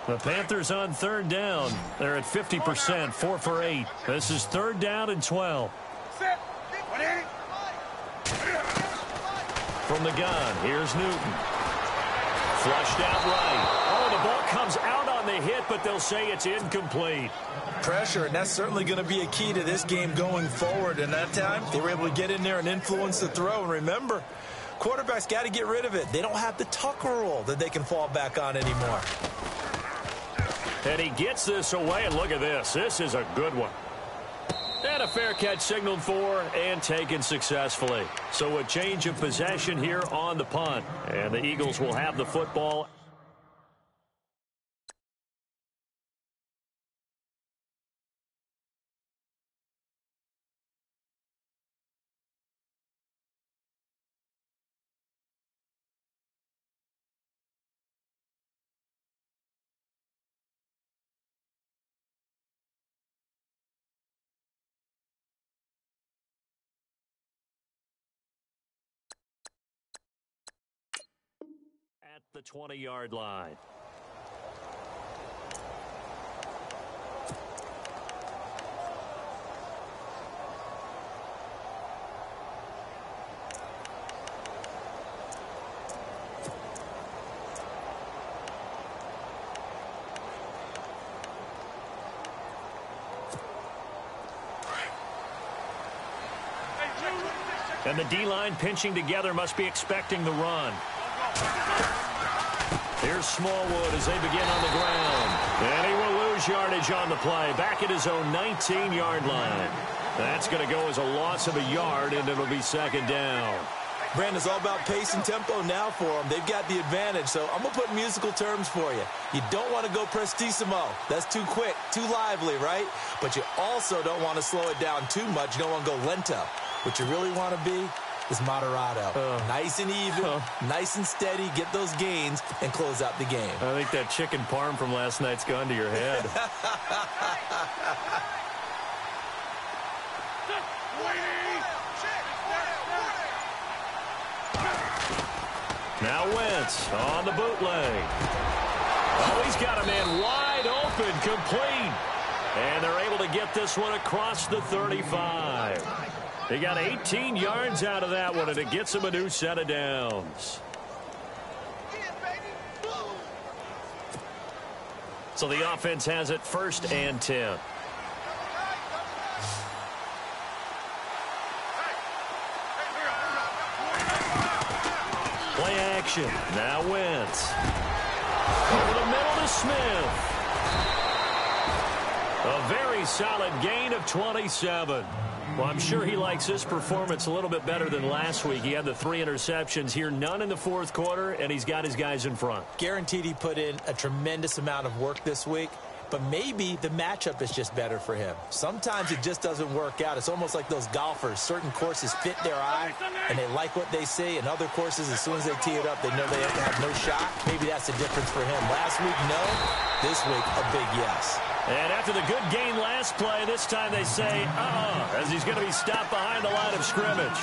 The Panthers on 3rd down. They're at 50%, 4 for 8. This is 3rd down and 12. From the gun, here's Newton. Flushed out right. Oh, the ball comes out on the hit, but they'll say it's incomplete. Pressure, and that's certainly going to be a key to this game going forward. And that time, they were able to get in there and influence the throw. And remember, quarterbacks got to get rid of it. They don't have the Tucker rule that they can fall back on anymore. And he gets this away, and look at this. This is a good one. And a fair catch signaled for and taken successfully. So a change of possession here on the punt. And the Eagles will have the football. At the 20-yard line. And the D-line pinching together must be expecting the run. Here's Smallwood as they begin on the ground. And he will lose yardage on the play. Back at his own 19-yard line. That's going to go as a loss of a yard, and it'll be 2nd down. Brandon's all about pace and tempo now for them. They've got the advantage, so I'm going to put musical terms for you. You don't want to go prestissimo. That's too quick, too lively, right? But you also don't want to slow it down too much. You don't want to go lento. What you really want to be is moderato. Nice and even, nice and steady, get those gains, and close out the game. I think that chicken parm from last night's gone to your head. Now Wentz on the bootleg. Oh, he's got a man wide open, complete. And they're able to get this one across the 35. They got 18 yards out of that one, and it gets them a new set of downs. So the offense has it 1st and 10. Play action. Now Wentz. Over the middle to Smith. A very solid gain of 27. Well, I'm sure he likes this performance a little bit better than last week. He had the 3 interceptions here, none in the 4th quarter, and he's got his guys in front. Guaranteed he put in a tremendous amount of work this week, but maybe the matchup is just better for him. Sometimes it just doesn't work out. It's almost like those golfers. Certain courses fit their eye, and they like what they see, and other courses, as soon as they tee it up, they know they have no shot. Maybe that's the difference for him. Last week, no. This week, a big yes. And after the good gain last play, this time they say, as he's going to be stopped behind the line of scrimmage.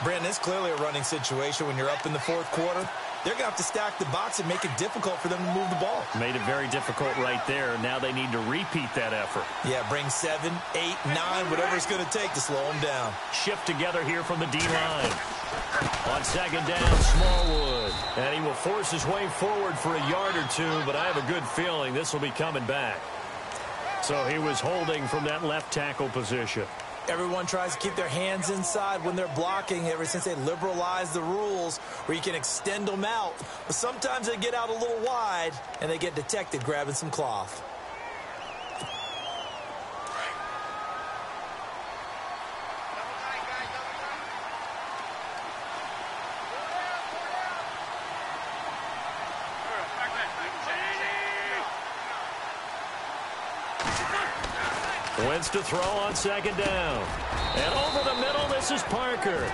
Brandon, it's clearly a running situation when you're up in the 4th quarter. They're going to have to stack the box and make it difficult for them to move the ball. Made it very difficult right there. Now they need to repeat that effort. Yeah, bring 7, 8, 9, whatever it's going to take to slow them down. Shift together here from the D-line. On 2nd down, Smallwood. And he will force his way forward for a yard or 2, but I have a good feeling this will be coming back. So he was holding from that left tackle position. Everyone tries to keep their hands inside when they're blocking ever since they liberalized the rules where you can extend them out. But sometimes they get out a little wide and they get detected grabbing some cloth. Wentz to throw on 2nd down. And over the middle, this is Parker.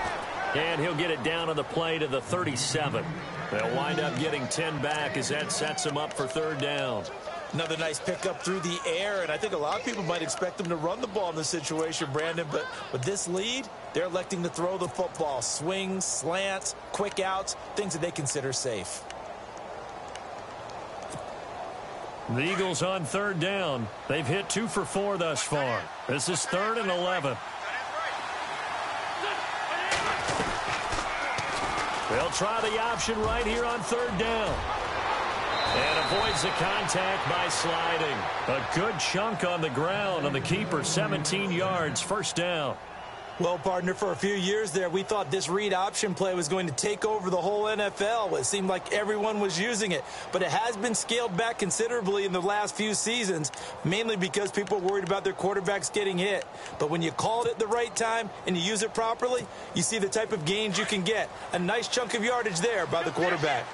And he'll get it down on the play to the 37. They'll wind up getting 10 back as that sets him up for 3rd down. Another nice pickup through the air, and I think a lot of people might expect them to run the ball in this situation, Brandon, but with this lead, they're electing to throw the football. Swings, slants, quick outs, things that they consider safe. The Eagles on 3rd down. They've hit 2 for 4 thus far. This is 3rd and 11. They'll try the option right here on 3rd down. And avoids the contact by sliding. A good chunk on the ground on the keeper. 17 yards, 1st down. Well, partner, for a few years there, we thought this read option play was going to take over the whole NFL. It seemed like everyone was using it. But it has been scaled back considerably in the last few seasons, mainly because people are worried about their quarterbacks getting hit. But when you call it at the right time and you use it properly, you see the type of gains you can get. A nice chunk of yardage there by the quarterback.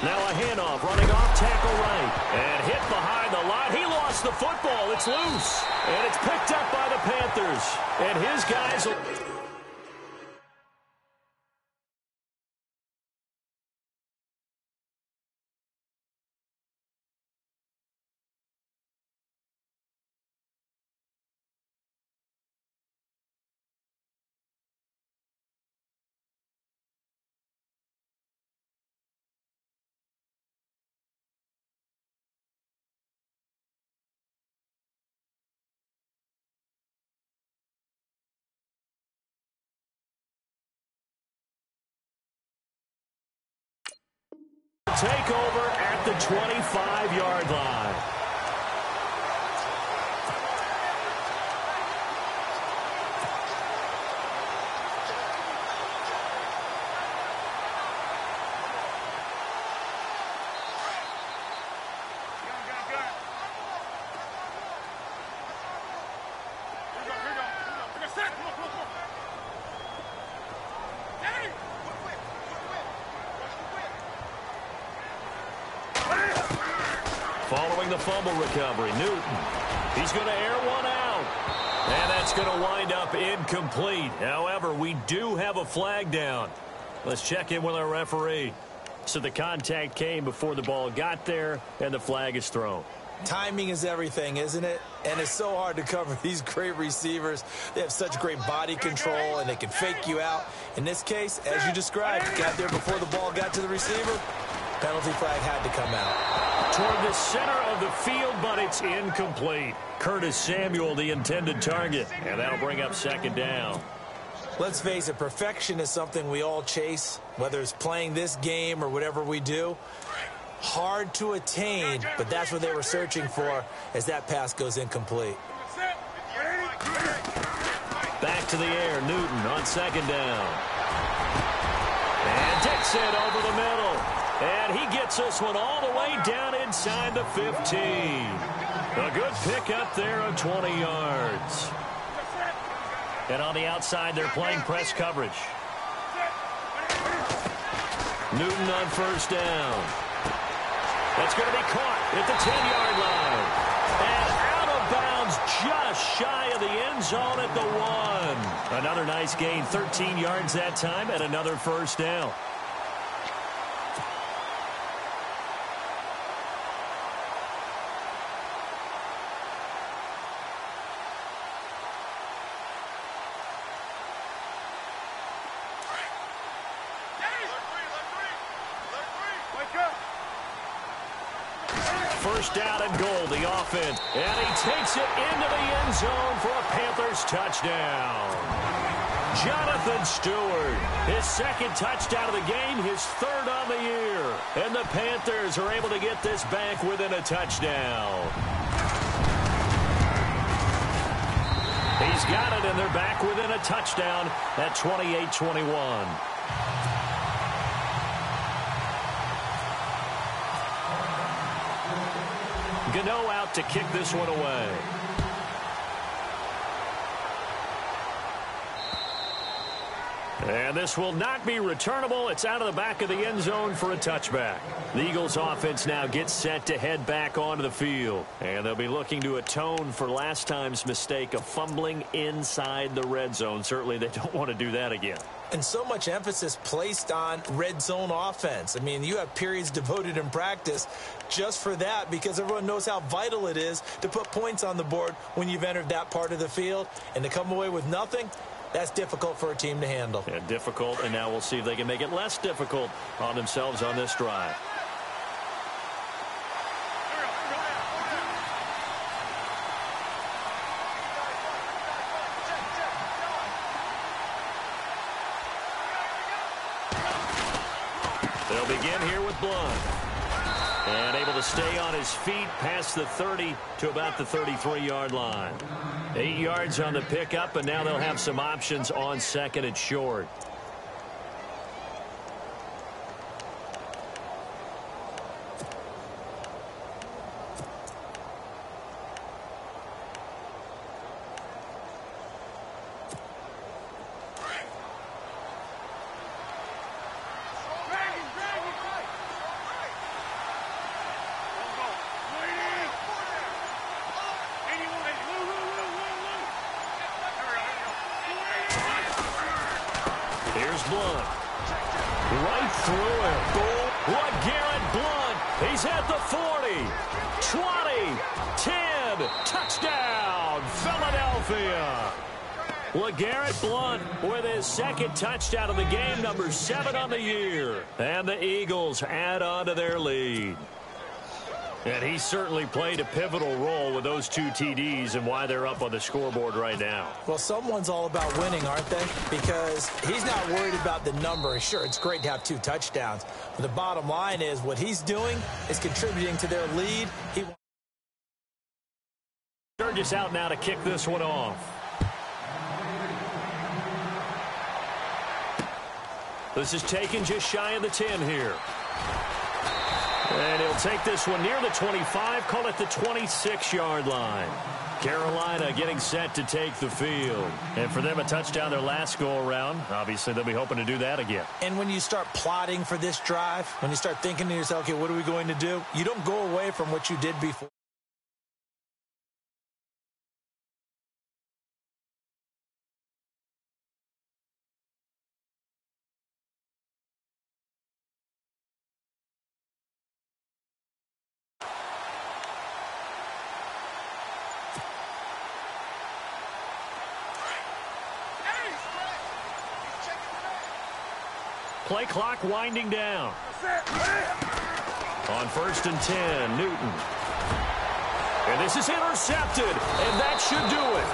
Now a handoff, running off tackle right. And hit behind the line. He lost the football. It's loose. And it's picked up by the Panthers. And his guys will... take over at the 25-yard line. Following the fumble recovery, Newton. He's going to air one out. And that's going to wind up incomplete. However, we do have a flag down. Let's check in with our referee. So the contact came before the ball got there, and the flag is thrown. Timing is everything, isn't it? And it's so hard to cover these great receivers. They have such great body control, and they can fake you out. In this case, as you described, got there before the ball got to the receiver. Penalty flag had to come out. Toward the center of the field, but it's incomplete. Curtis Samuel, the intended target, and that'll bring up 2nd down. Let's face it, perfection is something we all chase, whether it's playing this game or whatever we do. Hard to attain, but that's what they were searching for as that pass goes incomplete. Back to the air, Newton on second down. And takes it over the middle. And he gets this one all the way down inside the 15. A good pickup there of 20 yards. And on the outside, they're playing press coverage. Newton on first down. That's going to be caught at the 10-yard line. And out of bounds just shy of the end zone at the 1. Another nice gain, 13 yards that time, and another first down. First down and goal, the offense. And he takes it into the end zone for a Panthers touchdown. Jonathan Stewart, his second touchdown of the game, his third on the year. And the Panthers are able to get this back within a touchdown. He's got it, and they're back within a touchdown at 28-21. Gano out to kick this one away. And this will not be returnable. It's out of the back of the end zone for a touchback. The Eagles offense now gets set to head back onto the field. And they'll be looking to atone for last time's mistake of fumbling inside the red zone. Certainly they don't want to do that again. And so much emphasis placed on red zone offense. I mean, you have periods devoted in practice just for that because everyone knows how vital it is to put points on the board when you've entered that part of the field. And to come away with nothing, that's difficult for a team to handle. Yeah, difficult, and now we'll see if they can make it less difficult on themselves on this drive. They'll begin here with Blunt. And able to stay on his feet past the 30 to about the 33-yard line. 8 yards on the pickup, and now they'll have some options on second and short. Here's Blunt. Right through him. LeGarrette Blunt. He's at the 40, 20, 10. Touchdown, Philadelphia. LeGarrette Blunt with his second touchdown of the game, number 7 on the year. And the Eagles add on to their lead. And he certainly played a pivotal role with those 2 TDs and why they're up on the scoreboard right now. Well, someone's all about winning, aren't they? Because he's not worried about the number. Sure, it's great to have 2 touchdowns. But the bottom line is what he's doing is contributing to their lead. Sturgis out now to kick this one off. This is taken just shy of the 10 here. And he'll take this one near the 25, call it the 26-yard line. Carolina getting set to take the field. And for them, a touchdown their last go-around. Obviously, they'll be hoping to do that again. And when you start plotting for this drive, when you start thinking to yourself, okay, what are we going to do? You don't go away from what you did before. Play clock winding down. On first and 10, Newton. And this is intercepted, and that should do it.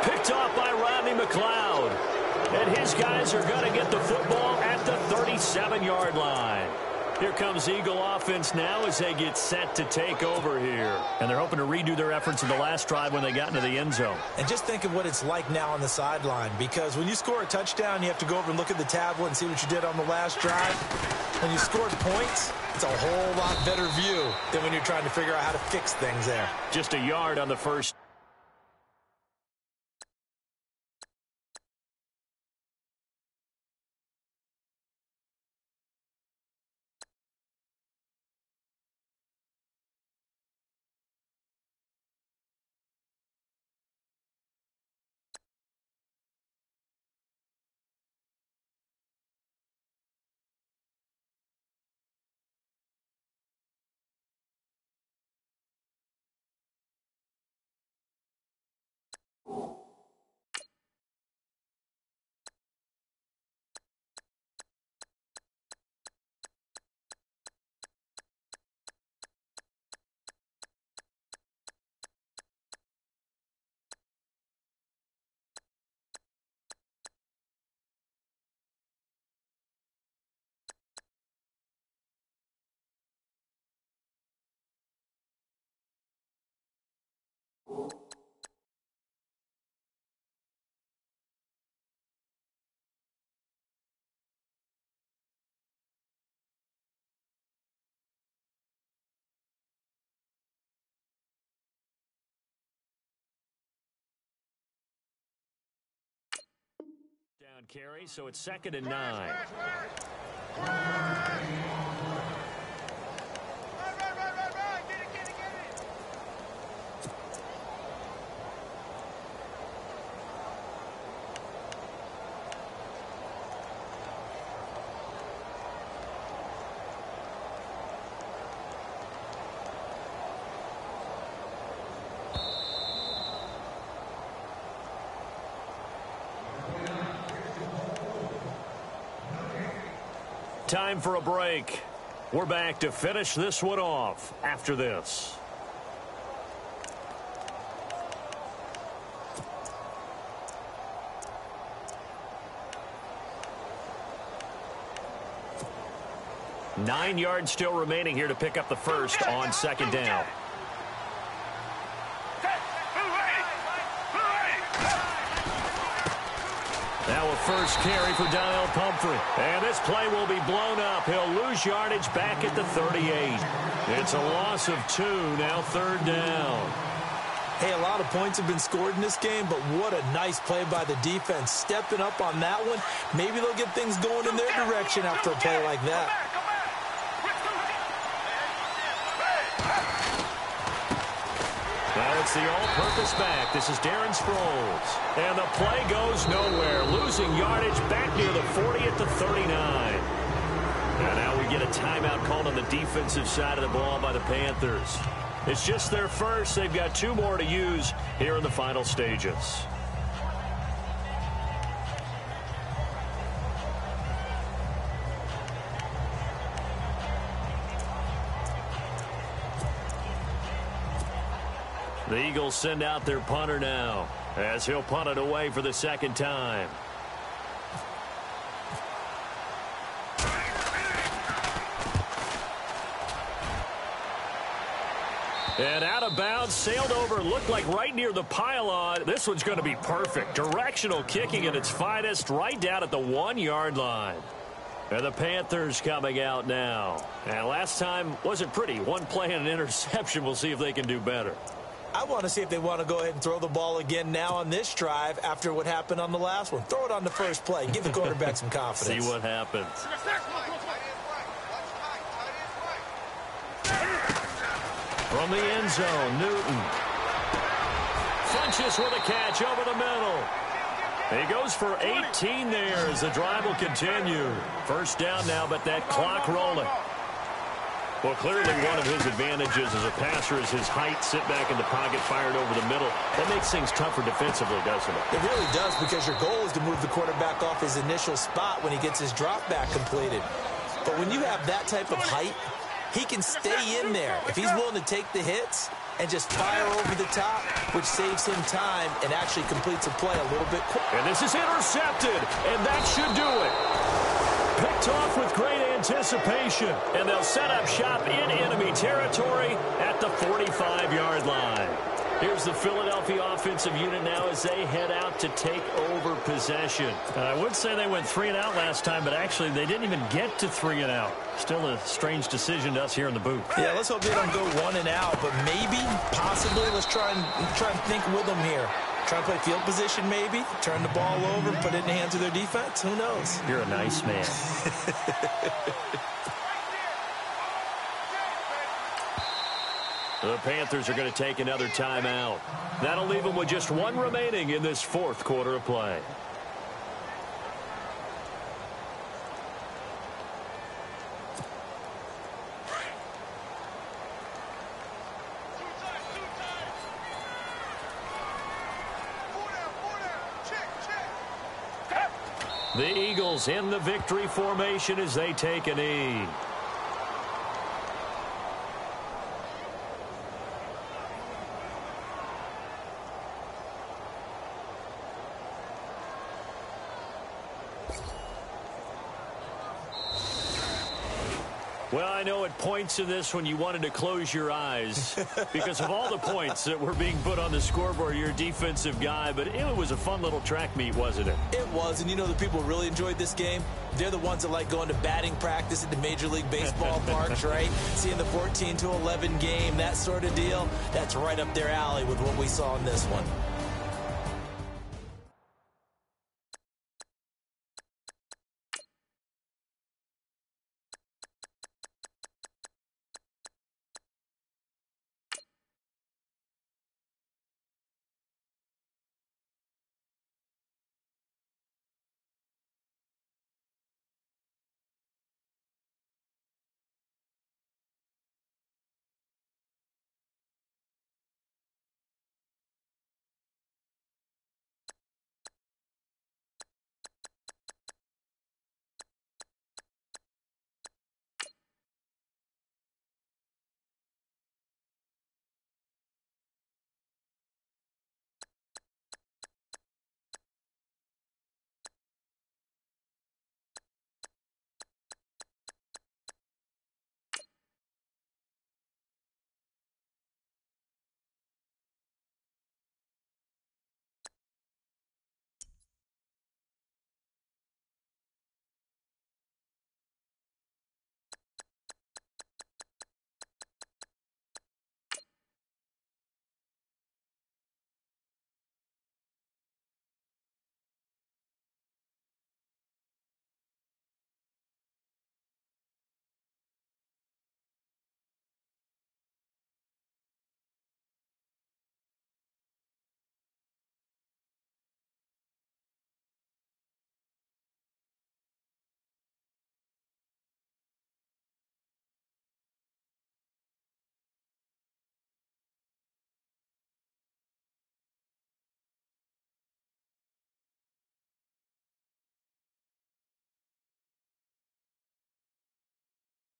Picked off by Rodney McLeod. And his guys are going to get the football at the 37-yard line. Here comes Eagle offense now as they get set to take over here. And they're hoping to redo their efforts in the last drive when they got into the end zone. And just think of what it's like now on the sideline, because when you score a touchdown, you have to go over and look at the tablet and see what you did on the last drive. When you scored points, it's a whole lot better view than when you're trying to figure out how to fix things there. Just a yard on the first. Down carry, so it's 2nd and 9. Time for a break. We're back to finish this one off after this. Nine yards still remaining here to pick up the first on 2nd down. Now a first carry for Daniel Pumphrey. And this play will be blown up. He'll lose yardage back at the 38. It's a loss of 2, now 3rd down. Hey, a lot of points have been scored in this game, but what a nice play by the defense. Stepping up on that one. Maybe they'll get things going in their direction after a play like that. Well, it's the all-purpose back. This is Darren Sproles. And the play goes nowhere. Losing yardage back near the 40 at the 39. And now we get a timeout called on the defensive side of the ball by the Panthers. It's just their first. They've got 2 more to use here in the final stages. The Eagles send out their punter now as he'll punt it away for the 2nd time. And out of bounds, sailed over, looked like right near the pylon. This one's going to be perfect. Directional kicking at its finest, right down at the 1-yard line. And the Panthers coming out now. And last time wasn't pretty. 1 play and an interception. We'll see if they can do better. I want to see if they want to go ahead and throw the ball again now on this drive after what happened on the last one. Throw it on the first play. Give the quarterback some confidence. See what happens. From the end zone, Newton. Funches with a catch over the middle. He goes for 18 there as the drive will continue. First down now, but that clock rolling. Well, clearly one of his advantages as a passer is his height. Sit back in the pocket, fired over the middle. That makes things tougher defensively, doesn't it? It really does, because your goal is to move the quarterback off his initial spot when he gets his drop back completed. But when you have that type of height, he can stay in there. If he's willing to take the hits, and just fire over the top, which saves him time and actually completes a play a little bit quicker. And this is intercepted, and that should do it. Picked off with great anticipation, and they'll set up shop in enemy territory at the 45-yard line. Here's the Philadelphia offensive unit now as they head out to take over possession. I would say they went 3 and out last time, but actually they didn't even get to 3 and out. Still a strange decision to us here in the booth. Yeah, let's hope they don't go 1 and out, but maybe, possibly, let's try and think with them here. Try to play field position maybe, turn the ball over, put it in the hands of their defense. Who knows? You're a nice man. The Panthers are going to take another timeout. That'll leave them with just 1 remaining in this 4th quarter of play. The Eagles in the victory formation as they take a knee. Well, I know at points in this when you wanted to close your eyes because of all the points that were being put on the scoreboard, you're a defensive guy, but it was a fun little track meet, wasn't it? It was, and you know the people who really enjoyed this game? They're the ones that like going to batting practice at the Major League Baseball parks, right? Seeing the 14-11 game, that sort of deal. That's right up their alley with what we saw in this one.